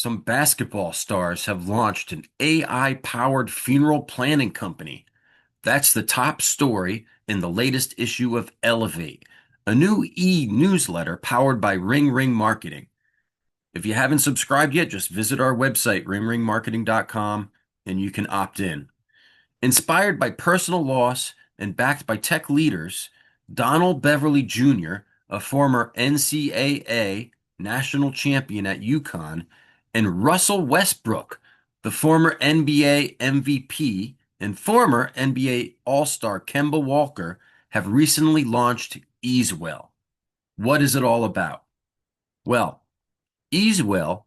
Some basketball stars have launched an AI-powered funeral planning company. That's the top story in the latest issue of Elevate, a new e-newsletter powered by Ring Ring Marketing. If you haven't subscribed yet, just visit our website, ringringmarketing.com, and you can opt in. Inspired by personal loss and backed by tech leaders, Donald Beverly Jr., a former NCAA national champion at UConn, and Russell Westbrook, the former NBA MVP and former NBA All-Star Kemba Walker, have recently launched Easewell. What is it all about? Well, Easewell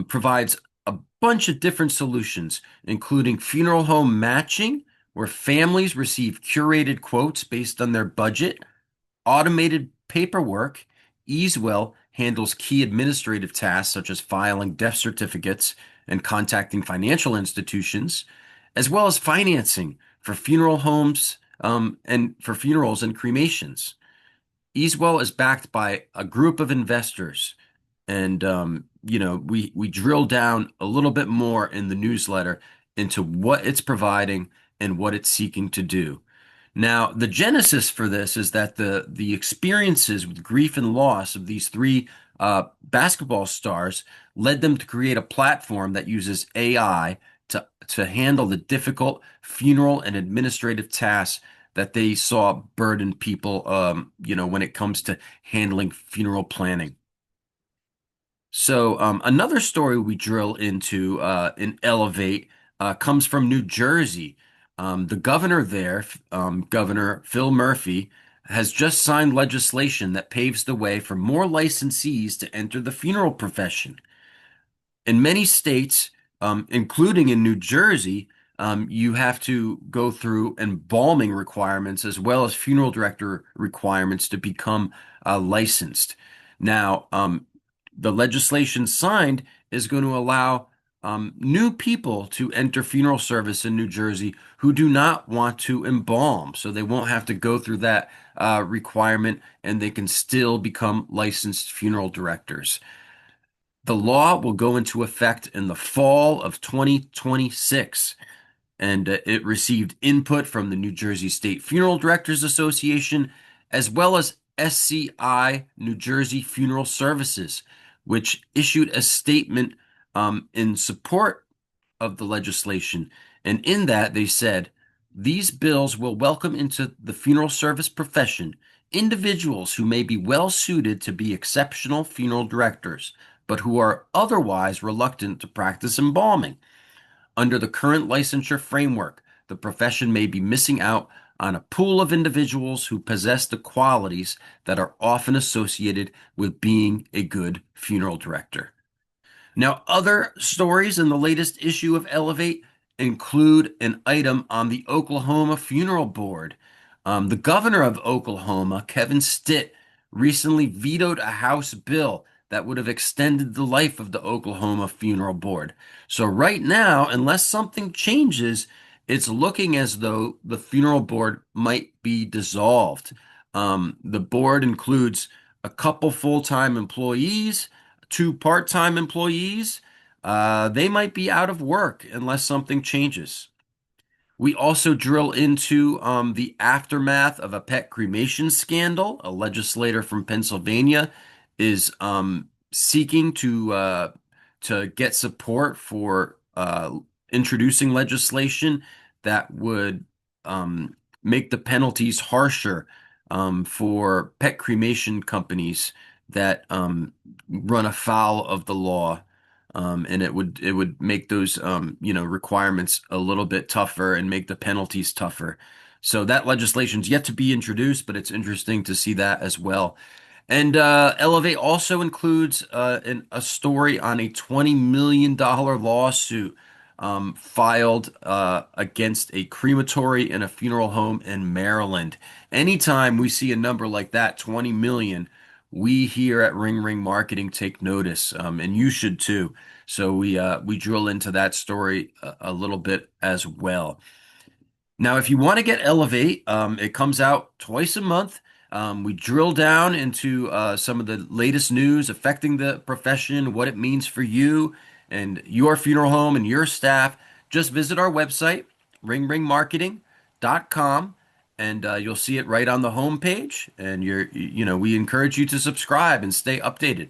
provides a bunch of different solutions, including funeral home matching, where families receive curated quotes based on their budget, automated paperwork. Easewell handles key administrative tasks such as filing death certificates and contacting financial institutions, as well as financing for funeral homes and for funerals and cremations. Easewell is backed by a group of investors and we drill down a little bit more in the newsletter into what it's providing and what it's seeking to do. Now, the genesis for this is that the experiences with grief and loss of these three basketball stars led them to create a platform that uses AI to handle the difficult funeral and administrative tasks that they saw burden people, when it comes to handling funeral planning. So another story we drill into in Elevate comes from New Jersey. The governor there, Governor Phil Murphy, has just signed legislation that paves the way for more licensees to enter the funeral profession. In many states, including in New Jersey, you have to go through embalming requirements as well as funeral director requirements to become licensed. Now, the legislation signed is going to allow new people to enter funeral service in New Jersey who do not want to embalm. So they won't have to go through that requirement and they can still become licensed funeral directors. The law will go into effect in the fall of 2026, and it received input from the New Jersey State Funeral Directors Association, as well as SCI New Jersey Funeral Services, which issued a statement in support of the legislation. And in that, they said, these bills will welcome into the funeral service profession individuals who may be well suited to be exceptional funeral directors, but who are otherwise reluctant to practice embalming. Under the current licensure framework, the profession may be missing out on a pool of individuals who possess the qualities that are often associated with being a good funeral director. Now, other stories in the latest issue of Elevate include an item on the Oklahoma Funeral Board. The governor of Oklahoma, Kevin Stitt, recently vetoed a House bill that would have extended the life of the Oklahoma Funeral Board. So right now, unless something changes, it's looking as though the funeral board might be dissolved. The board includes a couple full-time employees, two part-time employees. They might be out of work unless something changes. We also drill into the aftermath of a pet cremation scandal. A legislator from Pennsylvania is seeking to get support for introducing legislation that would make the penalties harsher for pet cremation companies that run afoul of the law. And it would make those requirements a little bit tougher and make the penalties tougher. So that legislation's yet to be introduced, but it's interesting to see that as well. And Elevate also includes a story on a $20 million lawsuit filed against a crematory and a funeral home in Maryland. Anytime we see a number like that, 20 million, we here at Ring Ring Marketing take notice, and you should too. So we drill into that story a little bit as well. Now, if you want to get Elevate, it comes out twice a month. We drill down into some of the latest news affecting the profession, what it means for you, and your funeral home and your staff, just visit our website, ringringmarketing.com, and you'll see it right on the homepage. And we encourage you to subscribe and stay updated.